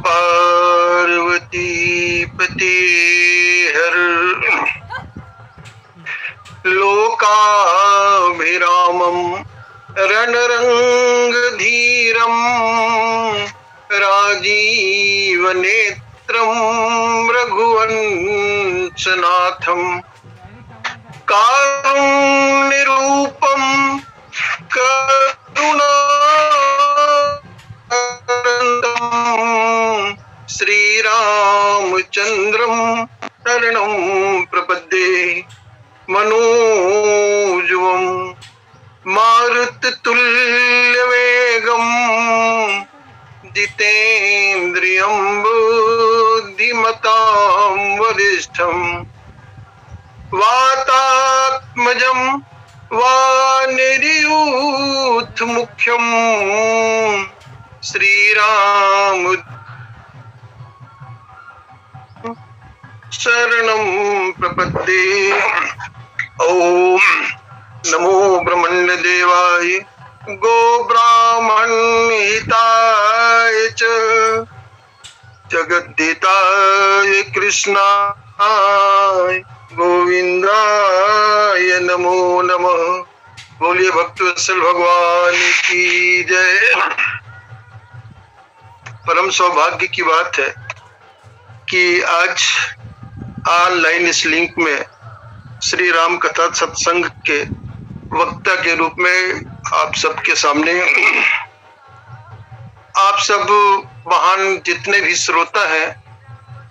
पार्वती पति हर लोकाभिरामं रणरंगधीरं राजीवनेत्रं रघुवंशनाथं कारुण्यरूपं करुणाकरं श्रीरामचन्द्रं शरणं प्रपद्ये मनोजवं मारुततुल्यवेगं जितेन्द्रियं बुद्धिमतां वरिष्ठं वातात्मजं वानरयूथमुख्यं श्रीराम शरणं प्रपद्ये। ओम नमो ब्रह्मण्यदेवाय गो ब्राह्मणहिताय च जगद्धिताय कृष्णाय गोविंदाय नमो नमः। बोलिए भक्तवत्सल भगवान की जय। परम सौभाग्य की बात है कि आज ऑनलाइन इस लिंक में श्री राम कथा सत्संग के वक्ता के रूप में आप सबके सामने, आप सब महान जितने भी श्रोता हैं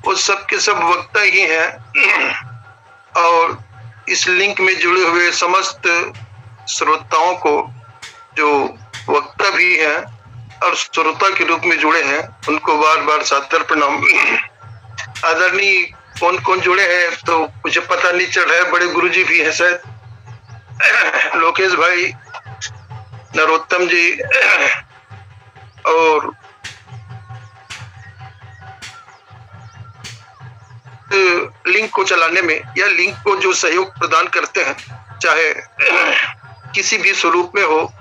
वो सब के सब वक्ता ही हैं, और इस लिंक में जुड़े हुए समस्त श्रोताओं को जो वक्ता भी हैं और श्रोता के रूप में जुड़े हैं उनको बार बार सादर प्रणाम। आदरणीय कौन कौन जुड़े हैं तो मुझे पता नहीं चल रहा है, बड़े गुरुजी भी हैं शायद, लोकेश भाई, नरोत्तम जी, और लिंक को चलाने में या लिंक को जो सहयोग प्रदान करते हैं, चाहे किसी भी स्वरूप में हो,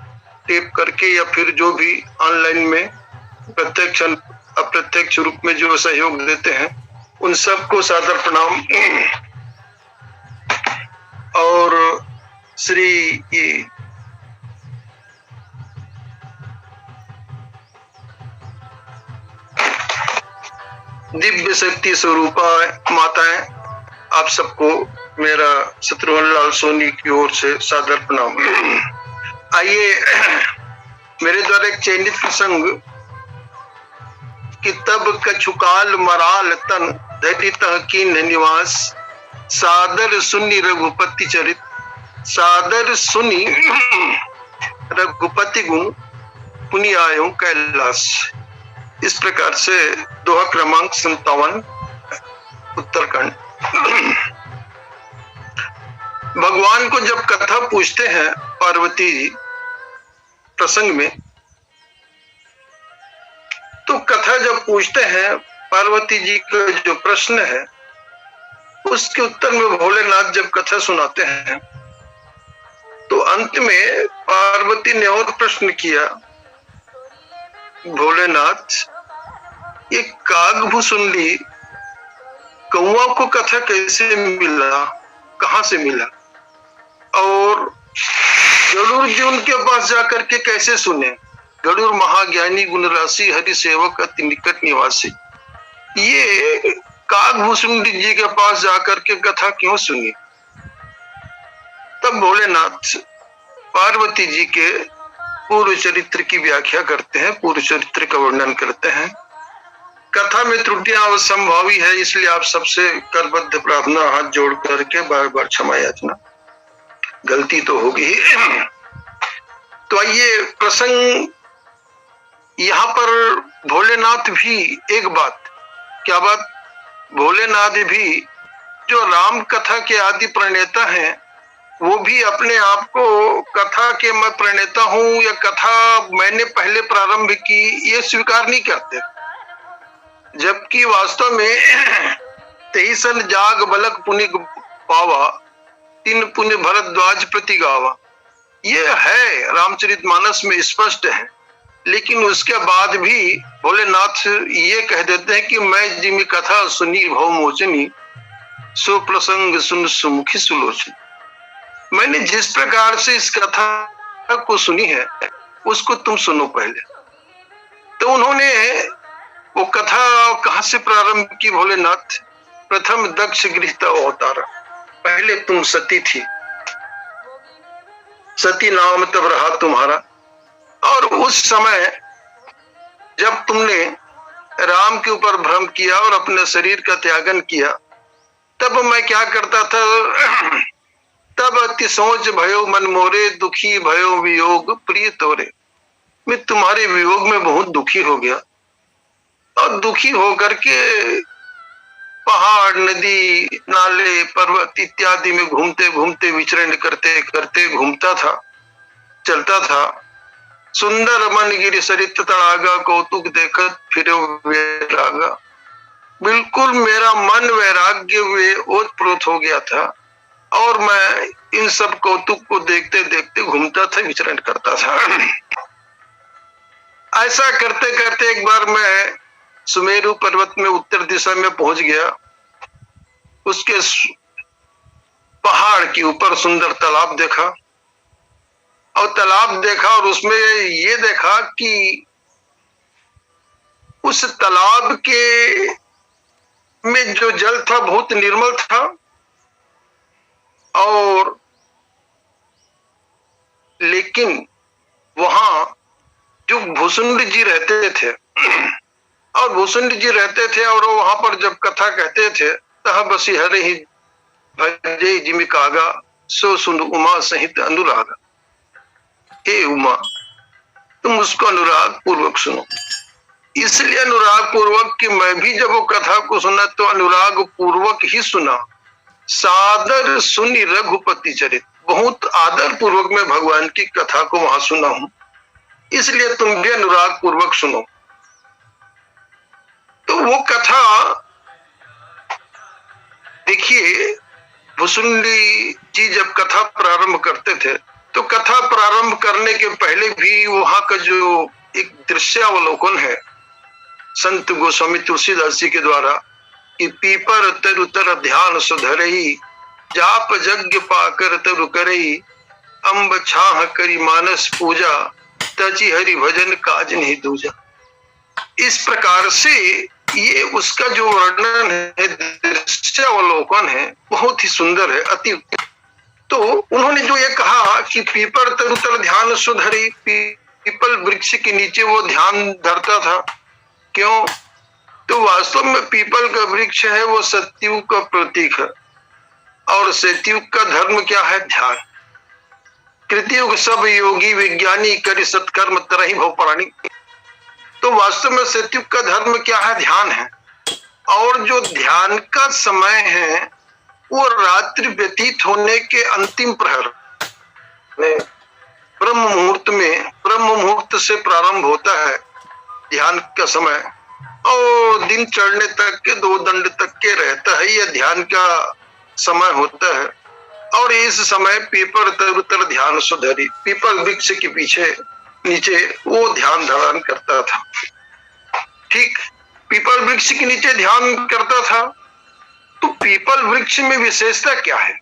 टेप करके या फिर जो भी ऑनलाइन में प्रत्यक्ष अप्रत्यक्ष रूप में जो सहयोग देते हैं, उन सबको सादर प्रणाम। और श्री दिव्य शक्ति स्वरूपा माताएं, आप सबको मेरा शत्रुघ्न लाल सोनी की ओर से सादर प्रणाम। आइए मेरे द्वारा एक चयनित प्रसंग कि तब कछुकाल मराल तन धरि तहकीन निवास, सादर सुनी रघुपति चरित, सादर सुनी रघुपति गुण, पुनि आयो कैलाश। इस प्रकार से दोहा क्रमांक 57 उत्तरखंड। भगवान को जब कथा पूछते हैं पार्वती जी प्रसंग में, तो कथा जब पूछते हैं पार्वती जी का जो प्रश्न है उसके उत्तर में भोलेनाथ जब कथा सुनाते हैं, तो अंत में पार्वती ने और प्रश्न किया, भोलेनाथ ये कागभूषुंडी कौआ को कथा कैसे मिला, कहाँ से मिला, और गरुड़ जी उनके पास जाकर के कैसे सुने, गरुड़ महाज्ञानी गुण राशि हरि सेवक अति निकट निवासी, ये कागभूषुंडी जी के पास जाकर के कथा क्यों सुनी। तब भोलेनाथ पार्वती जी के पूर्व चरित्र की व्याख्या करते हैं, पूर्व चरित्र का वर्णन करते हैं। कथा में त्रुटियां असंभावी है, इसलिए आप सबसे करबद्ध प्रार्थना, हाथ जोड़ करके बार बार क्षमा याचना, गलती तो होगी। तो आइए प्रसंग, यहाँ पर भोलेनाथ भी एक बात, क्या बात, भोलेनाथ भी जो राम कथा के आदि प्रणेता हैं, वो भी अपने आप को कथा के मैं प्रणेता हूं या कथा मैंने पहले प्रारंभ की, ये स्वीकार नहीं करते। जबकि वास्तव में 23 जाग बलक पुनि पावा, 3 पुण्य भरद्वाज प्रति गावा, ये है रामचरितमानस में स्पष्ट है। लेकिन उसके बाद भी भोलेनाथ ये कह देते हैं कि मैं जिमी कथा सुनी भव मोचनी, सो प्रसंग सुन सुमुखी सुलोचनी। मैंने जिस प्रकार से इस कथा को सुनी है उसको तुम सुनो पहले। तो उन्होंने वो कथा कहां से प्रारंभ की? भोलेनाथ, प्रथम दक्ष गृहता अवतारा। पहले तुम सती थी, सती नाम तब रहा तुम्हारा, और उस समय जब तुमने राम के ऊपर भ्रम किया और अपने शरीर का त्यागन किया, तब मैं क्या करता था? तब अति सोच भयो मन मोरे, दुखी भयो वियोग प्रिय तोरे। मैं तुम्हारे वियोग में बहुत दुखी हो गया, और दुखी होकर के पहाड़, नदी, नाले, पर्वत इत्यादि में घूमते घूमते विचरण करते करते घूमता था, चलता था। सुंदर मन गिरि सरित तड़ागा, कौतुक देखत फिरे वैरागा। बिल्कुल मेरा मन वैराग्य में ओतप्रोत हो गया था, और मैं इन सब कौतुक को देखते देखते घूमता था, विचरण करता था। ऐसा करते करते एक बार मैं सुमेरु पर्वत में उत्तर दिशा में पहुंच गया। उसके पहाड़ के ऊपर सुंदर तालाब देखा, और तालाब देखा और उसमें ये देखा कि उस तालाब के में जो जल था बहुत निर्मल था, और लेकिन वहां जो भूसुंड जी रहते थे, और भूसुंड जी रहते थे, और वहां पर जब कथा कहते थे, तह बसी हरे ही भजे जिमि कागा, सो सुन उमा सहित अनुरागा। हे उमा, तुम उसको अनुराग पूर्वक सुनो। इसलिए अनुराग पूर्वक कि मैं भी जब वो कथा को सुना तो अनुराग पूर्वक ही सुना। सादर सुनी रघुपति चरित, बहुत आदर पूर्वक मैं भगवान की कथा को वहां सुना हूं, इसलिए तुम भी अनुराग पूर्वक सुनो। तो वो कथा देखिए, भुसुंडी जी जब कथा प्रारंभ करते थे, तो कथा प्रारंभ करने के पहले भी वहां का जो एक दृश्यावलोकन है संत गोस्वामी तुलसीदास जी के द्वारा, कि पीपर तरु तर ध्यान सुधरई, जाप यज्ञ पाकर तरु करई, अम्ब छाह करी मानस पूजा, तची हरि भजन काज नहीं दूजा। इस प्रकार से ये उसका जो वर्णन है, दृश्यावलोकन है, बहुत ही सुंदर है, अति। तो उन्होंने जो ये कहा कि पीपर तरु तर ध्यान सुधरी, पीपल वृक्ष के नीचे वो ध्यान धरता था। क्यों? तो वास्तव में पीपल का वृक्ष है वो सतयुग का प्रतीक है, और सतयुग का धर्म क्या है? ध्यान। कृतयुग सब योगी विज्ञानी करि सत्कर्म तरहि भव प्राणी। तो वास्तव में सतयुग का धर्म क्या है? ध्यान है। और जो ध्यान का समय है वो रात्रि व्यतीत होने के अंतिम प्रहर में ब्रह्म मुहूर्त में, ब्रह्म मुहूर्त से प्रारंभ होता है ध्यान का समय, और दिन चढ़ने तक के 2 दंड तक के रहता है, यह ध्यान का समय होता है। और इस समय पीपल तर ध्यान सुधरी, पीपल वृक्ष के पीछे नीचे वो ध्यान धारण करता था। ठीक, पीपल वृक्ष के नीचे ध्यान करता था। तो पीपल वृक्ष में विशेषता क्या है?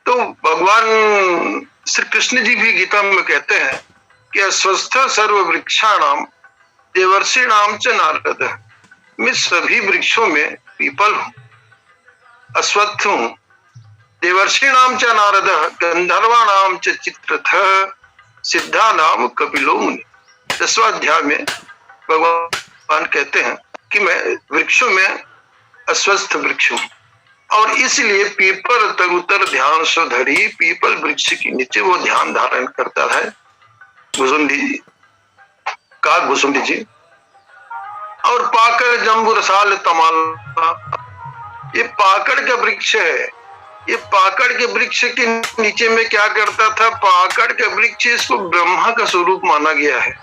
तो भगवान श्री कृष्ण जी भी गीता में कहते हैं कि अस्वस्थ सर्व वृक्षाणाम देवर्षिणाम च नारद। मैं सभी वृक्षों में पीपल हूं, अश्वत्थ हूं। देवर्षिणाम च नारद, गंधर्वाणाम च चित्रथ, सिद्धा नाम कपिलो मुनि। 10वां अध्याय में भगवान कहते हैं कि मैं वृक्षों में अस्वस्थ वृक्ष हूं, और इसलिए पीपल तरुतर ध्यान सुधरी, पीपल वृक्ष के नीचे वो ध्यान धारण करता है भुसुंडी का भुसुंडी जी। और पाकड़ जम्बू रसाल तमाल, ये पाकड़ का वृक्ष है। ये पाकड़ के वृक्ष के नीचे में क्या करता था? पाकड़ का वृक्ष, इसको ब्रह्मा का स्वरूप माना गया है।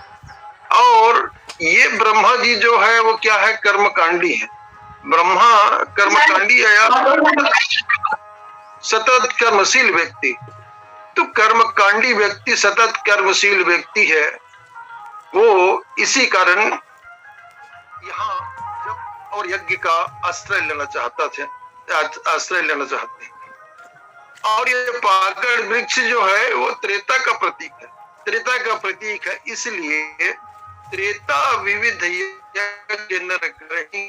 और ये ब्रह्मा जी जो है वो क्या है? कर्मकांडी है। ब्रह्मा कर्मकांडी है, सतत कर्मशील व्यक्ति। तो कर्मकांडी व्यक्ति सतत कर्मशील व्यक्ति है, वो इसी कारण यहाँ जब और यज्ञ का आश्रय लेना चाहते हैं। और ये पाकड़ वृक्ष जो है वो त्रेता का प्रतीक है, इसलिए त्रेता विविध यज्ञ नर करहि,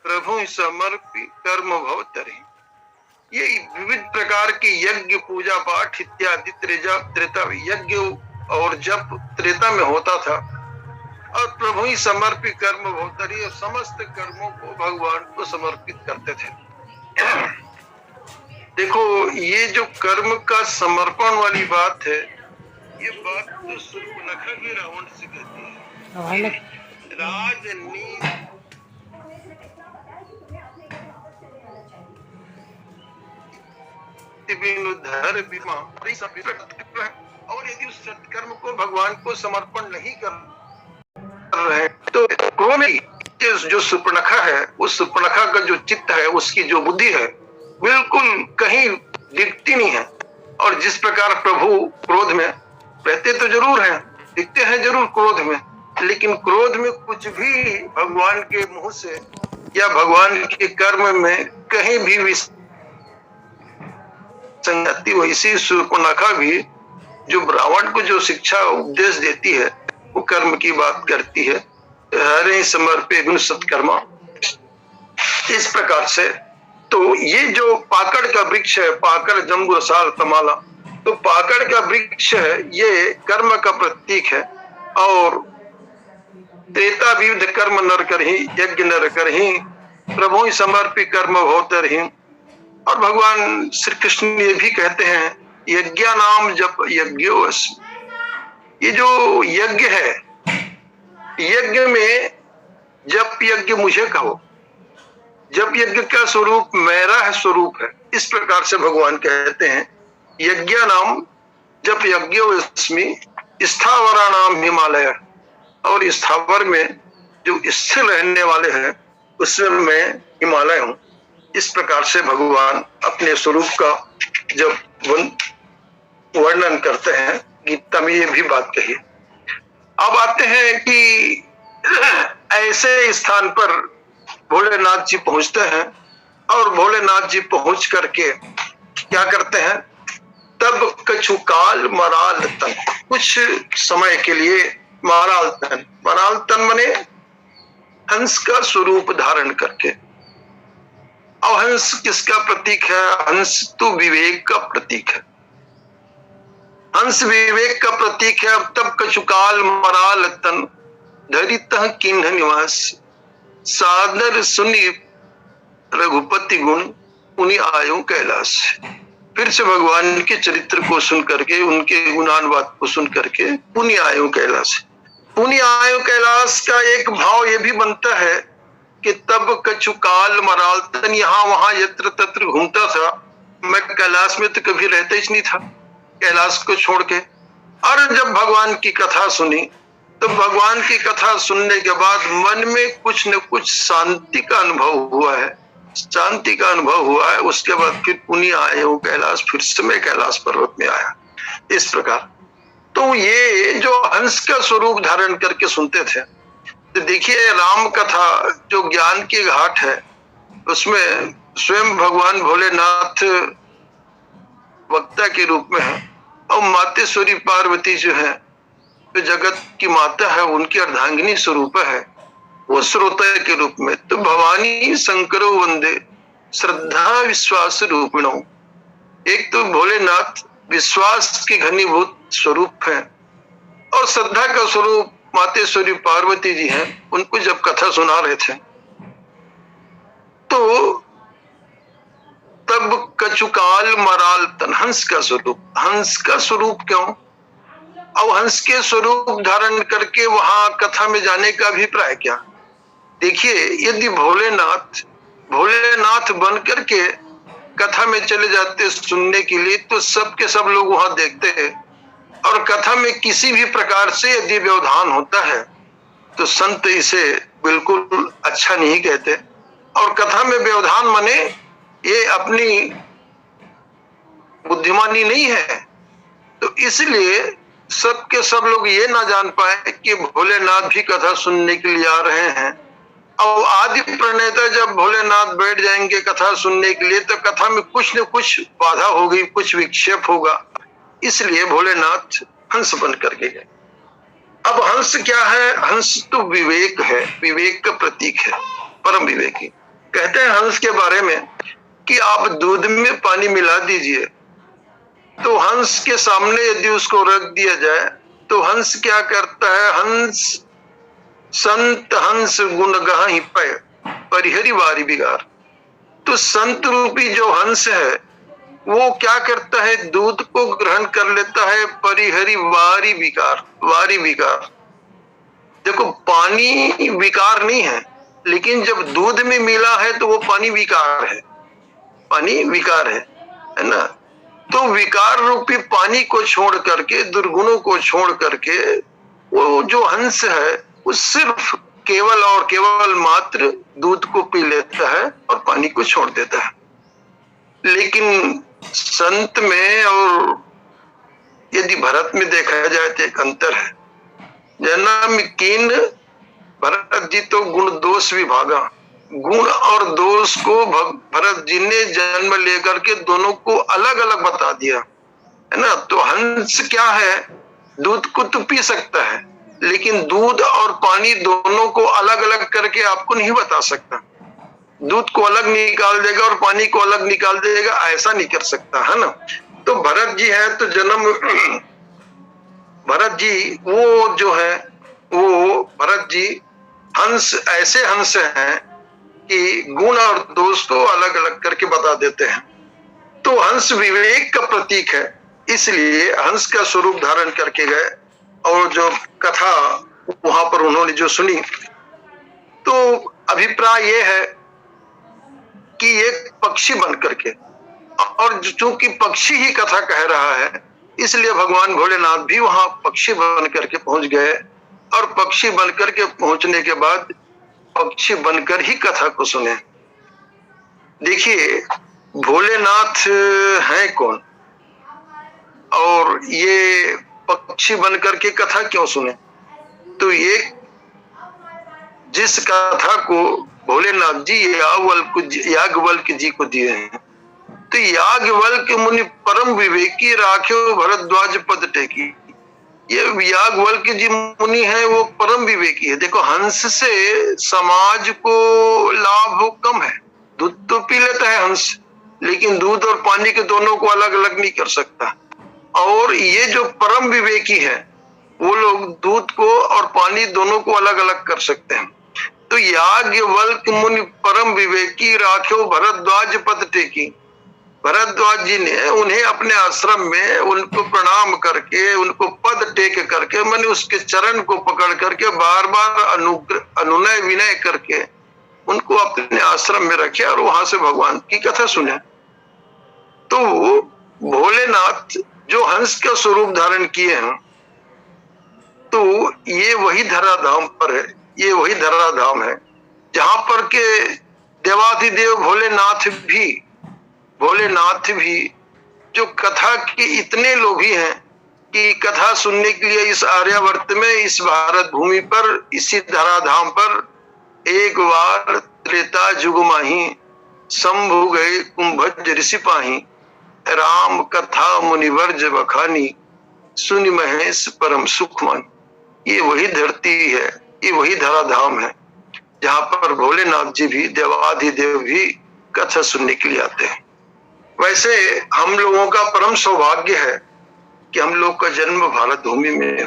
प्रभु समर्पि कर्म भव तरहि। ये विविध प्रकार के यज्ञ, पूजा पाठ इत्यादि त्रेता यज्ञ और जप त्रेता में होता था, और प्रभु ही समर्पित कर्म भवतरी, समस्त कर्मों को भगवान को समर्पित करते थे। देखो, ये जो कर्म का समर्पण वाली बात है, ये बात तो शूर्पणखा भी रावण से कहती है। राजनीति और यदि उस सत्कर्म को भगवान को समर्पण नहीं कर रहे तो क्रोध में जो शूर्पणखा है, उस शूर्पणखा का जो चित्त है, उसकी जो बुद्धि है, बिल्कुल कहीं दिखती नहीं है। और जिस प्रकार प्रभु क्रोध में रहते तो जरूर हैं, दिखते हैं जरूर क्रोध में, लेकिन क्रोध में कुछ भी भगवान के मुंह से या भगवान के कर्म में कहीं भी संगति, वैसी शूर्पणखा भी जो रावण को जो शिक्षा उपदेश देती है, वो कर्म की बात करती है। हरे समर्पे गुण सत्कर्मा, इस प्रकार से। तो ये जो पाकड़ का वृक्ष है, पाकड़ जम्बू रसाल तमाला, तो पाकड़ का वृक्ष है, ये कर्म का प्रतीक है। और त्रेता विविध कर्म नर करहि, यज्ञ नर करहि, प्रभु ही समर्पि कर्म भवतरहि। और भगवान श्री कृष्ण ये भी कहते हैं, यज्ञ नाम जप यज्ञो अस्मि। ये जो यज्ञ है, यज्ञ में जप यज्ञ मुझे कहो, जप यज्ञ का स्वरूप मेरा स्वरूप है। इस प्रकार से भगवान कहते हैं, यज्ञ नाम जप यज्ञो अस्मि, स्थावरा नाम हिमालय। और स्थावर में जो स्थिर रहने वाले हैं, उसमें मैं हिमालय हूं। इस प्रकार से भगवान अपने स्वरूप का जब वर्णन करते हैं, गीता में ये भी बात कही। अब आते हैं कि ऐसे स्थान पर भोलेनाथ जी पहुंचते हैं, और भोलेनाथ जी पहुंच करके क्या करते हैं, तब कछु काल मराल तन, कुछ समय के लिए मराल तन मने हंस का स्वरूप धारण करके। और हंस किसका प्रतीक है? हंस तो विवेक का प्रतीक है, हंस विवेक का प्रतीक है। अब तब कछुकाल मराल तन धरित किन्ह निवास, सादर सुनि रघुपति गुण उन्हीं आयो कैलाश। फिर से भगवान के चरित्र को सुन करके, उनके गुणानुवाद को सुन करके पुण्य आयो कैलाश। पुण्य आयो कैलाश का एक भाव ये भी बनता है कि तब कछुकाल मराल तन, यहाँ वहां यत्र तत्र घूमता था, मैं कैलाश में तो कभी रहता ही नहीं था, कैलाश को छोड़ के। और जब भगवान की कथा सुनी, तो भगवान की कथा सुनने के बाद मन में कुछ न कुछ शांति का अनुभव हुआ है, शांति का अनुभव हुआ है। उसके बाद फिर पुण्य आए हो कैलाश, फिर से मैं कैलाश पर्वत में आया। इस प्रकार तो ये जो हंस का स्वरूप धारण करके सुनते थे, तो देखिए राम कथा जो ज्ञान की घाट है, उसमें स्वयं भगवान भोलेनाथ वक्ता के रूप में है, और मातेश्वरी पार्वती जो है, जो जगत की माता है, उनकी अर्धांगिनी स्वरूप है, वो श्रोता के रूप में। तो भवानी शंकरो वंदे श्रद्धा विश्वास रूपिणो। एक तो भोलेनाथ विश्वास की घनीभूत स्वरूप है, और श्रद्धा का स्वरूप मातेश्वरी पार्वती जी हैं। उनको जब कथा सुना रहे थे, तो तब कछुकाल मराल तन, हंस का स्वरूप क्यों? और हंस के स्वरूप धारण करके वहां कथा में जाने का अभिप्राय क्या? देखिए, यदि भोलेनाथ बन करके कथा में चले जाते सुनने के लिए, तो सब के सब लोग वहां देखते हैं। और कथा में किसी भी प्रकार से यदि व्यवधान होता है, तो संत इसे बिल्कुल अच्छा नहीं कहते। और कथा में व्यवधान माने ये अपनी बुद्धिमानी नहीं है। तो इसलिए सबके सब लोग ये ना जान पाए कि भोलेनाथ भी कथा सुनने के लिए आ रहे हैं। और आदि प्रणेता जब भोलेनाथ बैठ जाएंगे कथा सुनने के लिए तो कथा में कुछ न कुछ बाधा होगी, कुछ विक्षेप होगा। इसलिए भोलेनाथ हंस बन करके गए। अब हंस क्या है? हंस तो विवेक है, विवेक का प्रतीक है, परम विवेकी। कहते हैं हंस के बारे में कि आप दूध में पानी मिला दीजिए तो हंस के सामने यदि उसको रख दिया जाए तो हंस क्या करता है? हंस संत हंस गुण गहि पय परिहरि वारी बिगार। तो संत रूपी जो हंस है वो क्या करता है? दूध को ग्रहण कर लेता है, परिहरि वारी विकार। वारी विकार, देखो पानी विकार नहीं है, लेकिन जब दूध में मिला है तो वो पानी विकार है, पानी विकार है ना। तो विकार रूपी पानी को छोड़ करके, दुर्गुणों को छोड़ करके वो जो हंस है वो सिर्फ केवल और केवल मात्र दूध को पी लेता है और पानी को छोड़ देता है। लेकिन संत में और यदि भरत में देखा जाए तो एक अंतर है। जन्म कीन भरत जी तो गुण दोष विभागा, गुण और दोष को भरत जी ने जन्म लेकर के दोनों को अलग अलग बता दिया, है ना। तो हंस क्या है? दूध को तो पी सकता है, लेकिन दूध और पानी दोनों को अलग अलग करके आपको नहीं बता सकता। दूध को अलग निकाल देगा और पानी को अलग निकाल देगा, ऐसा नहीं कर सकता, है ना। तो भरत जी है तो जन्म भरत जी वो जो है वो भरत जी हंस, ऐसे हंस हैं कि गुण और दोष को अलग अलग करके बता देते हैं। तो हंस विवेक का प्रतीक है, इसलिए हंस का स्वरूप धारण करके गए। और जो कथा वहां पर उन्होंने जो सुनी तो अभिप्राय ये है कि एक पक्षी बन करके, और चूंकि पक्षी ही कथा कह रहा है इसलिए भगवान भोलेनाथ भी वहां पक्षी बन करके पहुंच गए। और पक्षी बनकर के पहुंचने के बाद पक्षी बनकर ही कथा को सुने। देखिए भोलेनाथ हैं कौन और ये पक्षी बनकर के कथा क्यों सुने? तो ये जिस कथा को भोलेनाथ जी याज्ञवल्क्य जी को दिए हैं, तो याज्ञवल्क्य मुनि परम विवेकी राख्यो भरद्वाज पद टेकी। ये याज्ञवल्क्य जी मुनि है, वो परम विवेकी है। देखो हंस से समाज को लाभ कम है। दूध तो पी लेता है हंस, लेकिन दूध और पानी के दोनों को अलग अलग नहीं कर सकता। और ये जो परम विवेकी है वो लोग दूध को और पानी दोनों को अलग अलग कर सकते हैं। तो याज्ञवल्क्य मुनि परम विवेकी राख्यो भरद्वाज पद टेकी। भरद्वाज जी ने उन्हें अपने आश्रम में उनको प्रणाम करके, उनको पद टेक करके, मैंने उसके चरण को पकड़ करके बार बार अनुनय विनय करके उनको अपने आश्रम में रखे और वहां से भगवान की कथा सुने। तो भोलेनाथ जो हंस का स्वरूप धारण किए हैं, तो ये वही धराधाम पर है, ये वही धराधाम है जहां पर के देवाधिदेव भोलेनाथ भी जो कथा के इतने लोभी हैं कि कथा सुनने के लिए इस आर्यावर्त में, इस भारत भूमि पर, इसी धराधाम पर एक बार त्रेता जुग माही शंभु गए कुंभज ऋषि पाही। राम कथा मुनिवर्ज बखानी सुनि महेश परम सुख मान। ये वही धरती है, ये वही धराधाम है जहां पर भोलेनाथ जी भी, देवाधिदेव भी कथा सुनने के लिए आते हैं। वैसे हम लोगों का परम सौभाग्य है कि हम लोग का जन्म भारत भूमि में है।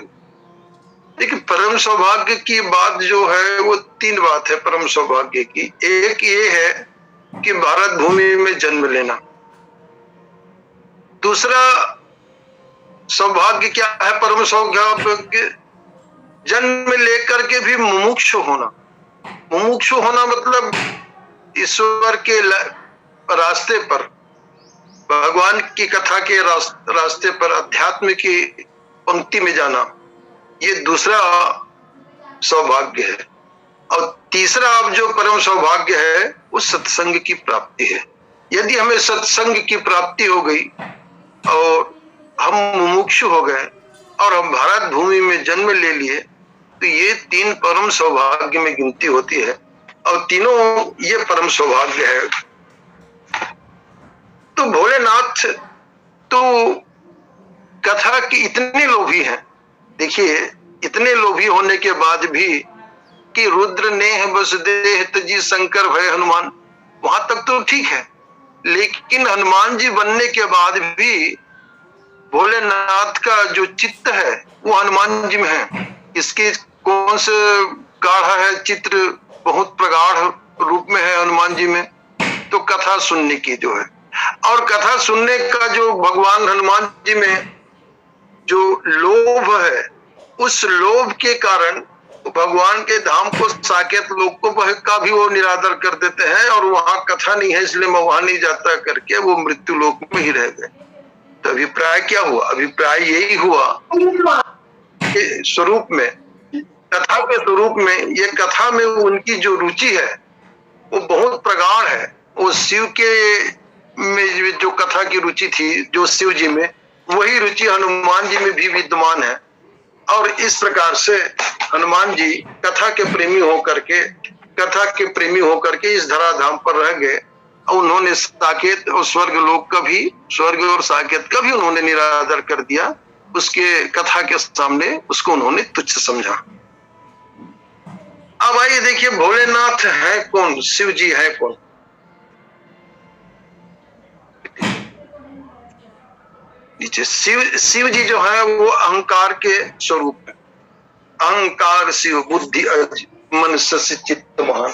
लेकिन परम सौभाग्य की बात जो है वो तीन बात है परम सौभाग्य की। एक ये है कि भारत भूमि में जन्म लेना। दूसरा सौभाग्य क्या है? परम सौभाग्य जन्म लेकर के भी मुमुक्षु होना। मुमुक्षु होना मतलब ईश्वर के रास्ते पर, भगवान की कथा के रास्ते पर, अध्यात्म की पंक्ति में जाना, ये दूसरा सौभाग्य है। और तीसरा अब जो परम सौभाग्य है वो सत्संग की प्राप्ति है। यदि हमें सत्संग की प्राप्ति हो गई और हम मुमुक्षु हो गए और हम भारत भूमि में जन्म ले लिए, तो ये 3 परम सौभाग्य में गिनती होती है और तीनों ये परम सौभाग्य है। तो भोलेनाथ तो कथा की इतने लोभी हैं, देखिए इतने लोभी होने के बाद भी कि रुद्र नेह बस देह तजी शंकर भय हनुमान, वहां तक तो ठीक है, लेकिन हनुमान जी बनने के बाद भी भोलेनाथ का जो चित्त है वो हनुमान जी में है। इसके कौन से गाढ़ा है चित्र, बहुत प्रगाढ़ रूप में है हनुमान जी में। तो कथा सुनने की जो है, और कथा सुनने का जो भगवान हनुमान जी में जो लोभ है, उस लोभ के कारण भगवान के धाम को, साकेत लोक को का भी वो निरादर कर देते हैं, और वहां कथा नहीं है इसलिए मैं वहां नहीं जाता करके वो मृत्यु लोक में ही रह गए। तो अभिप्राय क्या हुआ? अभिप्राय यही हुआ कि स्वरूप में, कथा के स्वरूप में, ये कथा में उनकी जो रुचि है वो बहुत प्रगाढ़ है। वो शिव के में जो कथा की रुचि थी, जो शिव जी में, वही रुचि हनुमान जी में भी विद्यमान है। और इस प्रकार से हनुमान जी कथा के प्रेमी होकर के इस धराधाम पर रह गए, और उन्होंने साकेत और स्वर्ग लोक का भी, स्वर्ग और साकेत का भी उन्होंने निरादर कर दिया। उसके कथा के सामने उसको उन्होंने तुच्छ समझा। अब आइए देखिए भोलेनाथ है कौन, शिव जी है कौन। शिव जी जो है वो अहंकार के स्वरूप है। अहंकार शिव बुद्धि अज मन सस्य चित्त महान,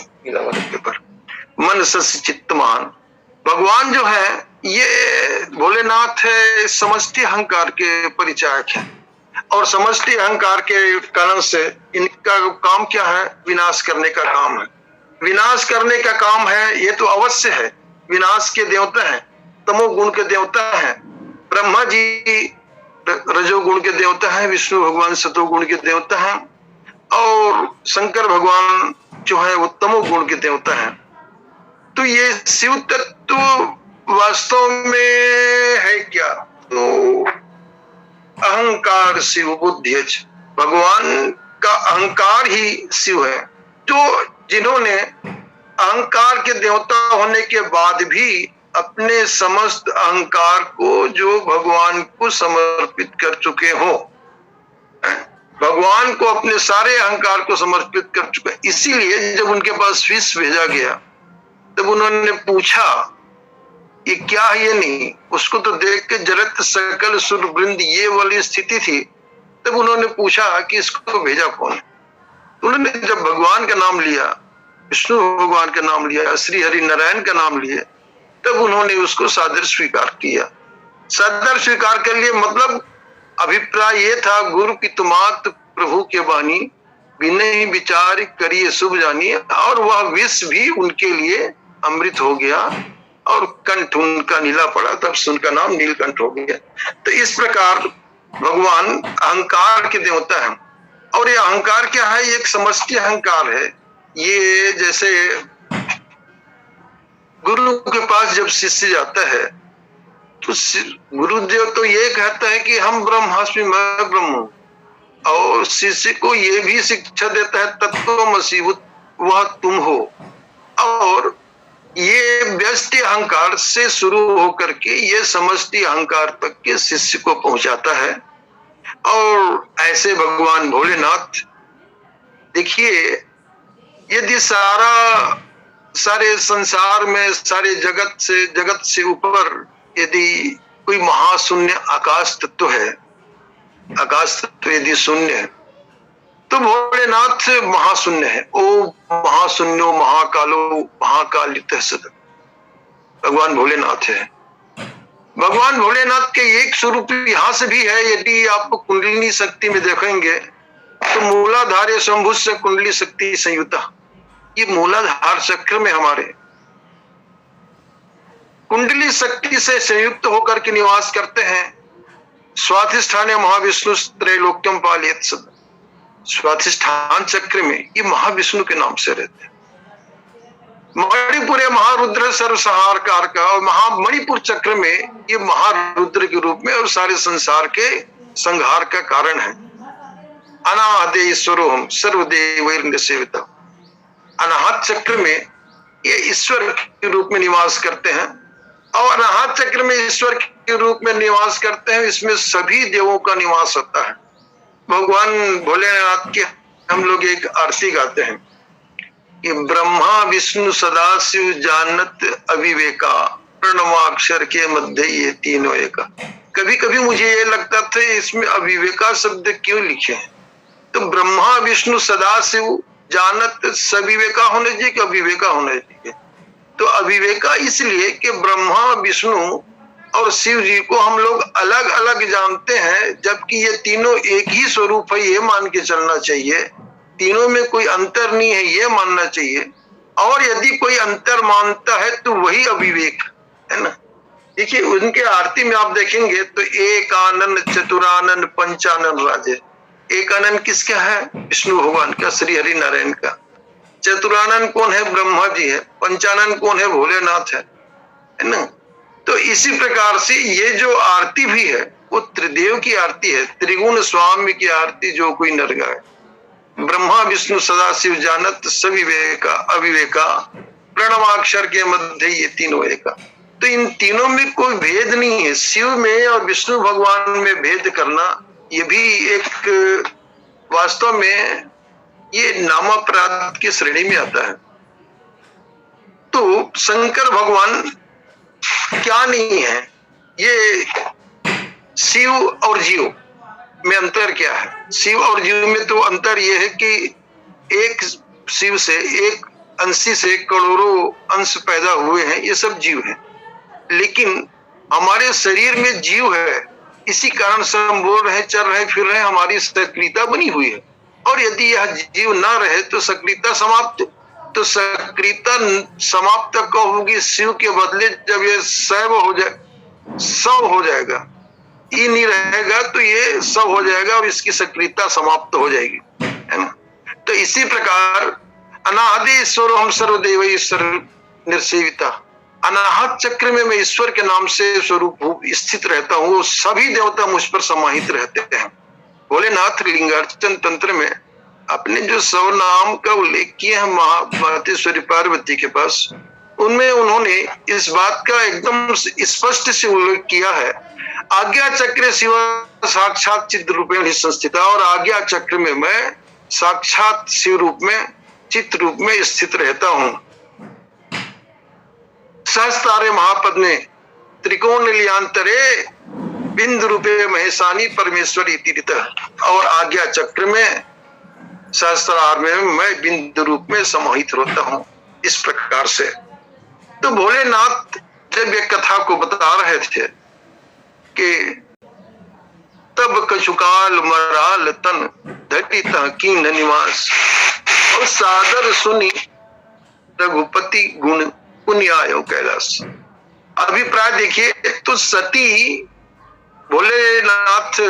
मन सस्य चित्त महान। भगवान जो है ये भोलेनाथ है, समष्टि अहंकार के परिचायक है, और समष्टि अहंकार के कारण से इनका काम क्या है? विनाश करने का काम है। विनाश करने का काम है, ये तो अवश्य है। विनाश के देवता हैं, तमोगुण के देवता हैं। ब्रह्मा जी रजोगुण के देवता हैं, विष्णु भगवान सतोगुण के देवता हैं, और शंकर भगवान जो है वो तमोगुण के देवता हैं। तो ये शिव तत्व वास्तव में है क्या? तो अहंकार शिव बुद्धि, भगवान का अहंकार ही शिव है। जो जिन्होंने अहंकार के देवता होने के बाद भी अपने समस्त अहंकार को जो भगवान को समर्पित कर चुके हो, भगवान को अपने सारे अहंकार को समर्पित कर चुके। इसीलिए जब उनके पास विष भेजा गया तब उन्होंने पूछा ये क्या है, ये नहीं, उसको तो देख के जरत सकल सुर वृंद, ये वाली स्थिति थी। तब उन्होंने पूछा कि इसको भेजा कौन है। उन्होंने जब भगवान का नाम लिया, विष्णु भगवान का नाम लिया, श्री हरि नारायण का नाम लिए, तब उन्होंने उसको सादर स्वीकार किया। सादर स्वीकार कर लिए मतलब अभिप्राय ये था, गुरु की तुमात प्रभु के बानी, विनय विचार करिए शुभ जानिए। और वह विष भी उनके लिए अमृत हो गया, और कंठ उनका नीला पड़ा, तब से उनका नाम नीलकंठ हो गया। तो इस प्रकार भगवान अहंकार के देवता हैं। और ये अहंकार क्या है? ये एक समष्टि अहंकार है। ये जैसे गुरु के पास जब शिष्य जाता है तो गुरुदेव तो ये कहता है कि हम ब्रह्मास्मि, मैं ब्रह्म हूं, और शिष्य को ये भी शिक्षा देता है तत्त्वमसि वह तुम हो। और ये व्यष्टि अहंकार से शुरू होकर के ये समष्टि अहंकार तक के शिष्य को पहुंचाता है। और ऐसे भगवान भोलेनाथ, देखिए यदि सारे संसार में, सारे जगत से ऊपर यदि कोई महाशून्य आकाश तत्व है, आकाश तत्व यदि शून्य है, तो भोलेनाथ महाशून्य है। ओ महाशून्यो महाकालो महाकालित सद, भगवान भोलेनाथ है। भगवान भोलेनाथ के एक स्वरूप यहां से भी है। यदि आप कुंडलिनी शक्ति में देखेंगे तो मूलाधार शंभु से कुंडली शक्ति संयुता, ये मूलाधार चक्र में हमारे कुंडली शक्ति से संयुक्त होकर के निवास करते हैं। स्वाधिष्ठान महाविष्णु त्रैलोक्यम पालयत सद, स्वाधिष्ठान चक्र में ये महाविष्णु के नाम से रहते हैं। मणिपुर महारुद्र सर्वसंहारकार का, और मणिपुर चक्र में ये महारुद्र के रूप में और सारे संसार के संहार का कारण है। अनाहते ईश्वरो हम सर्वदेव सेविता। अनाहत चक्र में ये ईश्वर के रूप में निवास करते हैं और अनाहत चक्र में ईश्वर के रूप में निवास करते हैं। इसमें सभी देवों का निवास होता है। भगवान भोलेनाथ की हम लोग एक आरती गाते हैं कि ब्रह्मा विष्णु सदाशिव जानत अविवेका प्रणवाक्षर के मध्य ये तीनों एका। कभी कभी मुझे ये लगता था इसमें अविवेका शब्द क्यों लिखे हैं। तो ब्रह्मा विष्णु सदाशिव जानत सविवेका होने चाहिए कि अविवेका होने चाहिए। तो अविवेका इसलिए कि ब्रह्मा विष्णु और शिव जी को हम लोग अलग अलग जानते हैं, जबकि ये तीनों एक ही स्वरूप है ये मान के चलना चाहिए। तीनों में कोई अंतर नहीं है ये मानना चाहिए। और यदि कोई अंतर मानता है तो वही अविवेक है ना। देखिए उनके आरती में आप देखेंगे तो एक आनंद चतुरानंद पंचानंद राजे। एक आनंद किसका है? विष्णु भगवान का, श्री हरि नारायण का। चतुरानंद कौन है? ब्रह्मा जी है। पंचानंद कौन है? भोलेनाथ है ना। तो इसी प्रकार से ये जो आरती भी है वो त्रिदेव की आरती है, त्रिगुण स्वामी की आरती जो कोई नर गाए। ब्रह्मा विष्णु सदाशिव जानत सविवेका अविवेका प्रणवाक्षर के मध्य ये तीनों एका। तो इन तीनों में कोई भेद नहीं है। शिव में और विष्णु भगवान में भेद करना ये भी एक वास्तव में ये नामापराध की श्रेणी में आता है। तो शंकर भगवान क्या नहीं है? ये शिव और जीव में अंतर क्या है? शिव और जीव में तो अंतर ये है कि एक शिव से, एक अंशी से करोड़ों अंश पैदा हुए हैं, ये सब जीव हैं। लेकिन हमारे शरीर में जीव है, इसी कारण से हम बोल रहे, चल रहे, फिर रहे, हमारी सक्रियता बनी हुई है। और यदि यह जीव ना रहे तो सक्रियता समाप्त। तो सक्रियता समाप्त कब होगी? शिव के बदले जब ये शैव हो जाए, शव हो जाएगा, ये नहीं रहेगा तो ये सब हो जाएगा और इसकी सक्रियता समाप्त हो जाएगी, है ना। तो इसी प्रकार अनादि ईश्वर हम सर्वदेव ईश्वर निर्सेविता। अनाहत चक्र में मैं ईश्वर के नाम से स्वरूप स्थित रहता हूँ। सभी देवता मुझ पर समाहित रहते हैं। भोलेनाथ लिंगार्चन तंत्र में अपने जो 100 नाम का उल्लेख किए हैं मातेश्वरी पार्वती के पास, उनमें उन्होंने इस बात का एकदम स्पष्ट से उल्लेख किया है, आज्ञा चक्र शिव साक्षात चित्त रूपेण ही संस्थिता। और आज्ञा चक्र में मैं साक्षात शिव रूप में, चित्त रूप में स्थित रहता हूं। सहस्तारे महापद्मे त्रिकोण लियांतरे बिंदु रूपे महेशानी परमेश्वरी तीर्थ। और आज्ञा चक्र में सहस्त्रार में मैं बिंदु रूप में समाहित होता हूं। इस प्रकार से तो भोलेनाथ जब ये कथा को बता रहे थे कि तब कछुकाल मराल तन धटी कीन निवास और सादर सुनी रघुपति गुण पुण्यायो कैलाश। अभिप्राय देखिए तो सती, भोलेनाथ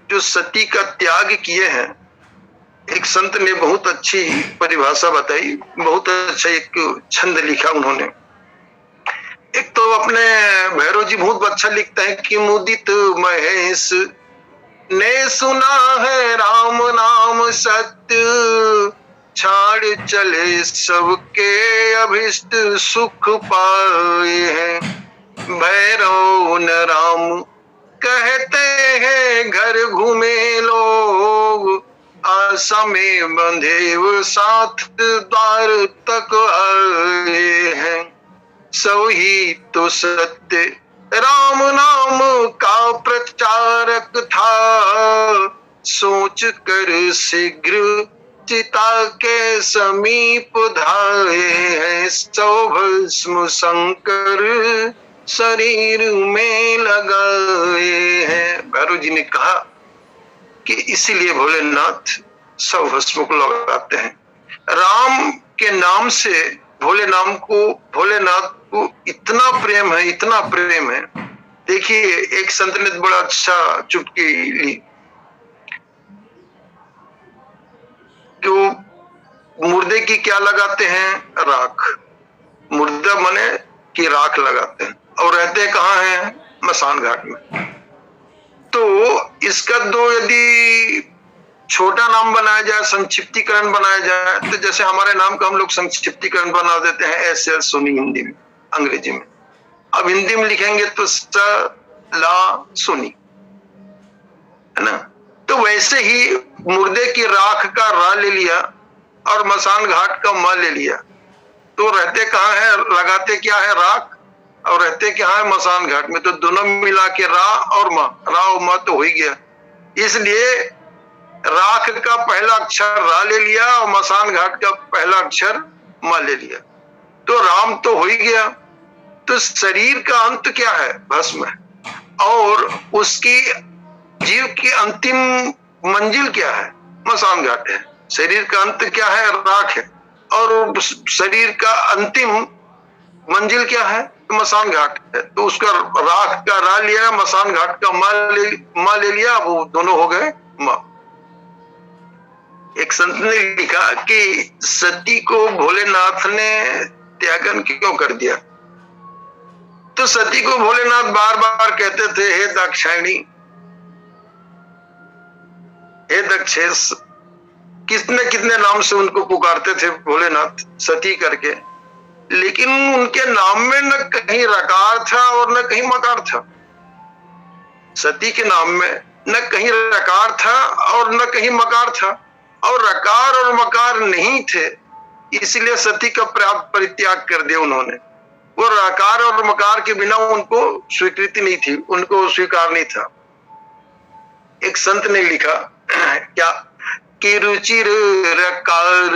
जो सती का त्याग किए हैं, एक संत ने बहुत अच्छी परिभाषा बताई, बहुत अच्छा एक छंद लिखा उन्होंने। एक तो अपने भैरव जी बहुत अच्छा लिखता है कि मुदित महेश ने सुना है राम नाम सत्य, छाड़ चले सबके अभिष्ट सुख पाए हैं। भैरव न राम कहते हैं घर घूमे लोग, आशा में बंधे वो साथ द्वार तक आए हैं। सो ही तो सत्य राम नाम का प्रचारक था, सोच कर शीघ्र चिता के समीप धाये हैं। सौ भस्म शंकर शरीर में लगाए हैं। भैरव जी ने कहा कि इसीलिए भोलेनाथ सौ भस्म को लगाते हैं। राम के नाम से भोलेनाथ को इतना प्रेम है, इतना प्रेम है। देखिए एक संत ने बड़ा अच्छा चुटकी ली, जो मुर्दे की क्या लगाते हैं? राख। मुर्दा मने की राख लगाते हैं और रहते कहाँ हैं? मसान घाट में। तो इसका दो यदि छोटा नाम बनाया जाए, संक्षिप्तीकरण बनाया जाए, तो जैसे हमारे नाम का हम लोग संक्षिप्तीकरण बना देते हैं एस सोनी हिंदी में, अंग्रेजी में। अब हिंदी में लिखेंगे तो स ला सोनी, है ना। तो वैसे ही मुर्दे की राख का रा ले लिया और मसान घाट का मा ले लिया, तो रहते कहाँ है, लगाते क्या है राख, और रहते क्या है मसान घाट में, तो दोनों मिला के रा और मा, रा और मा तो हो ही गया। इसलिए राख का पहला अक्षर रा ले लिया और मसान घाट का पहला अक्षर मा ले लिया, तो राम तो हो ही गया। तो शरीर का अंत क्या है, भस्म है, और उसकी जीव की अंतिम मंजिल क्या है, मसान घाट है। शरीर का अंत क्या है, राख है, और शरीर का अंतिम मंजिल क्या है, मसान घाट है। तो उसका राख का रा लिया, मसान घाट का मा ले लिया, वो दोनों हो गए मा। एक संत ने लिखा कि सती को भोलेनाथ ने त्यागन क्यों कर दिया। तो सती को भोलेनाथ बार बार कहते थे, हे दाक्षायणी, हे दक्षेश, कितने कितने नाम से उनको पुकारते थे भोलेनाथ सती करके, लेकिन उनके नाम में न कहीं रकार था और न कहीं मकार था। सती के नाम में न कहीं रकार था और न कहीं मकार था, और रकार और मकार नहीं थे, इसलिए सती का परित्याग कर दिया उन्होंने। वो रकार और मकार के बिना उनको स्वीकृति नहीं थी, उनको स्वीकार नहीं था। एक संत ने लिखा क्या कि रुचिर रकार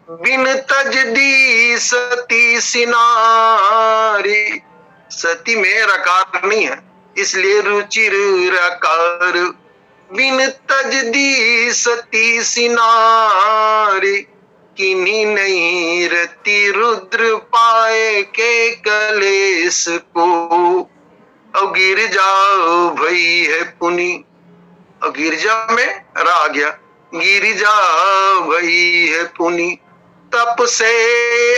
बिन तजदी सती सिनारी। सती में रकार नहीं है, इसलिए रुचिर रकार बिन तजदी सती सिनारी। किन्हीं नहीं रति रुद्र पाए के कलेश को, और गिरजा भई है पुनि, और गिरजा में रा आ गया, गिरिजा भई है पुनि। तप से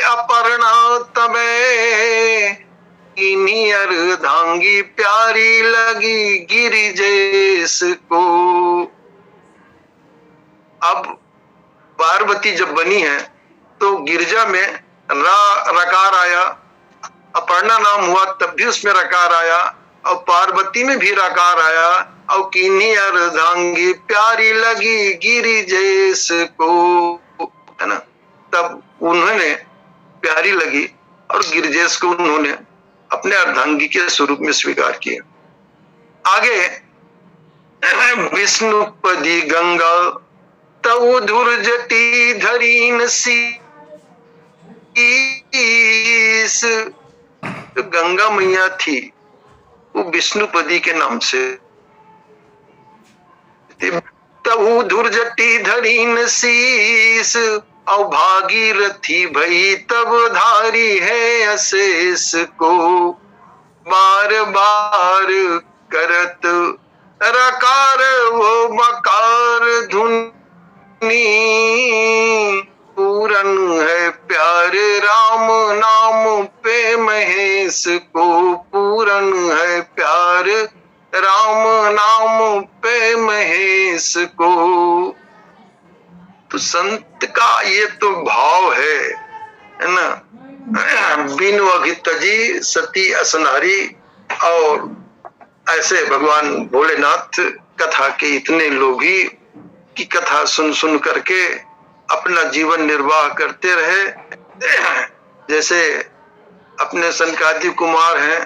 अपर्णा तबे, किन्हीं अर्धांगी प्यारी लगी गिरिजेश को। अब पार्वती जब बनी है तो गिरजा में रकार आया, अपर्णा नाम हुआ तब भी उसमें रकार आया, और पार्वती में भी रकार आया, और किन्हीं अर्धांगी प्यारी लगी गिरिजेश को, है ना। तब उन्होंने प्यारी लगी और गिरिजेश को उन्होंने अपने अर्धांगी के स्वरूप में स्वीकार किया। आगे विष्णुपदी गंगा तऊ धुर्जटी धरीन शीस। तो गंगा मैया थी वो विष्णुपदी के नाम से, तऊ धुर्जटी धरीन शीस, और भागीरथी भई तब धारी है अशेष को। बार बार करत रकार वो मकार धुनी, पूरन है प्यार राम नाम पे महेश को। पूरन है प्यार राम नाम पे महेश को। तो संत का ये तो भाव है ना। बिनु अघितजी सती असनारी, और ऐसे भगवान भोलेनाथ कथा के इतने लोभी की कथा सुन सुन करके अपना जीवन निर्वाह करते रहे। जैसे अपने सनकादि कुमार हैं,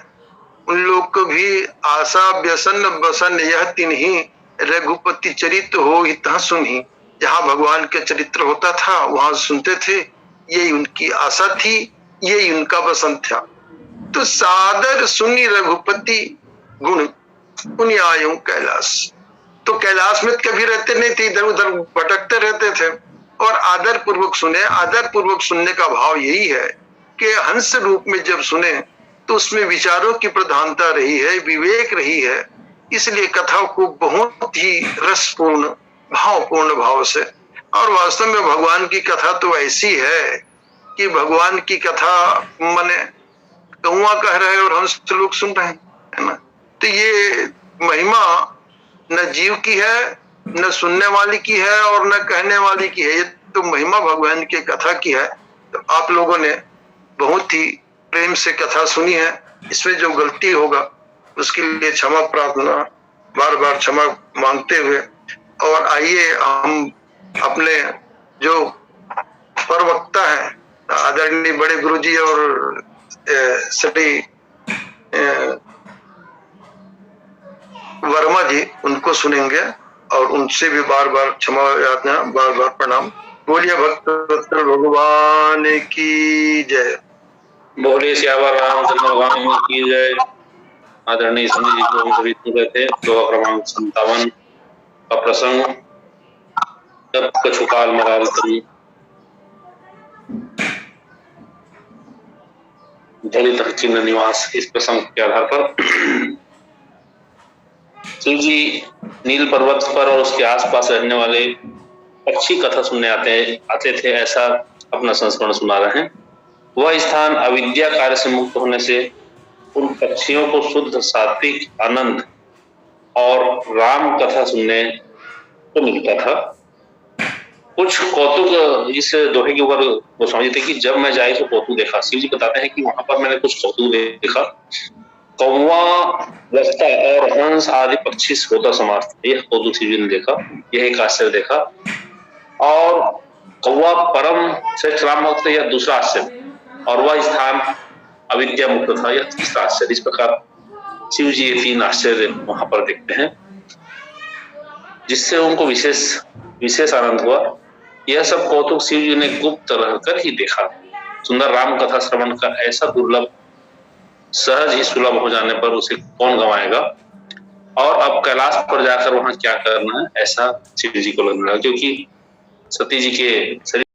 उन लोग को भी आशा व्यसन बसन यह तिन्ही, रघुपति चरित्र हो हिता सुनही। जहाँ भगवान के चरित्र होता था वहां सुनते थे, यही उनकी आशा थी, यही उनका बसंत था। तो सादर सुनी रघुपति गुण पुण्य आयु कैलाश। तो कैलाश में कभी रहते नहीं थे, इधर उधर भटकते रहते थे, और आदर पूर्वक सुने। आदर पूर्वक सुनने का भाव यही है कि हंस रूप में जब सुने तो उसमें विचारों की प्रधानता रही है, विवेक रही है, इसलिए कथा को बहुत ही रसपूर्ण भावपूर्ण भाव से। और वास्तव में भगवान की कथा तो ऐसी है कि भगवान की कथा माने कौआ कह रहे और हंस लोग सुन रहे हैं, है ना। तो ये महिमा न जीव की है, न सुनने वाले की है और न कहने वाले की है। ये तो महिमा भगवान की कथा की है। तो आप लोगों ने बहुत ही प्रेम से कथा सुनी है। इसमें जो गलती होगा उसके लिए क्षमा प्रार्थना, बार बार क्षमा मांगते हुए, और आइए हम अपने जो प्रवक्ता है आदरणीय बड़े गुरुजी और श्री वर्मा जी, उनको सुनेंगे और उनसे भी बार बार क्षमा याचना, बार बार प्रणाम। बोलिए भक्त भगवान की जय। बोले श्यावर रामचंद्र भगवान की जय। आदरणीय स्वामी जी को हम सभी सुन रहे थे। श्लोक क्रमांक 57 का प्रसंग, जब कछुकाल मराल तरी दलित चिन्ह निवास, इस प्रसंग के आधार पर शिव जी नील पर्वत पर और उसके आसपास रहने वाले पक्षी कथा सुनने आते थे, ऐसा अपना संस्मरण सुना रहे हैं। वह स्थान अविद्या कार्य से मुक्त होने से उन पक्षियों को शुद्ध सात्विक आनंद और राम कथा सुनने को मिलता था। कुछ कौतुक इस दोहे के ऊपर वो समझते कि जब मैं जाए तो कौतुक देखा। शिव जी बताते हैं कि वहां पर मैंने कुछ कौतुक देखा। कौवा, वस्ता और हंस आदि पक्षी होता समाज, यह कौतुक शिव जी ने देखा। यह एक आश्चर्य देखा। और कौवा परम श्रेष्ठ राम भक्त, यह दूसरा आश्चर्य, और वह स्थान अविद्या मुक्त था, यह तीसरा आश्चर्य। इस प्रकार शिव जी ये 3 आश्चर्य वहां पर देखते हैं, जिससे उनको विशेष आनंद हुआ। यह सब कौतुक शिव जी ने गुप्त रहकर ही देखा। सुंदर राम कथा श्रवण का ऐसा दुर्लभ, सहज ही सुलभ हो जाने पर उसे कौन गंवाएगा। और अब कैलाश पर जाकर वहां क्या करना है, ऐसा शिव जी को लगने लगा, क्योंकि सती जी के शरीर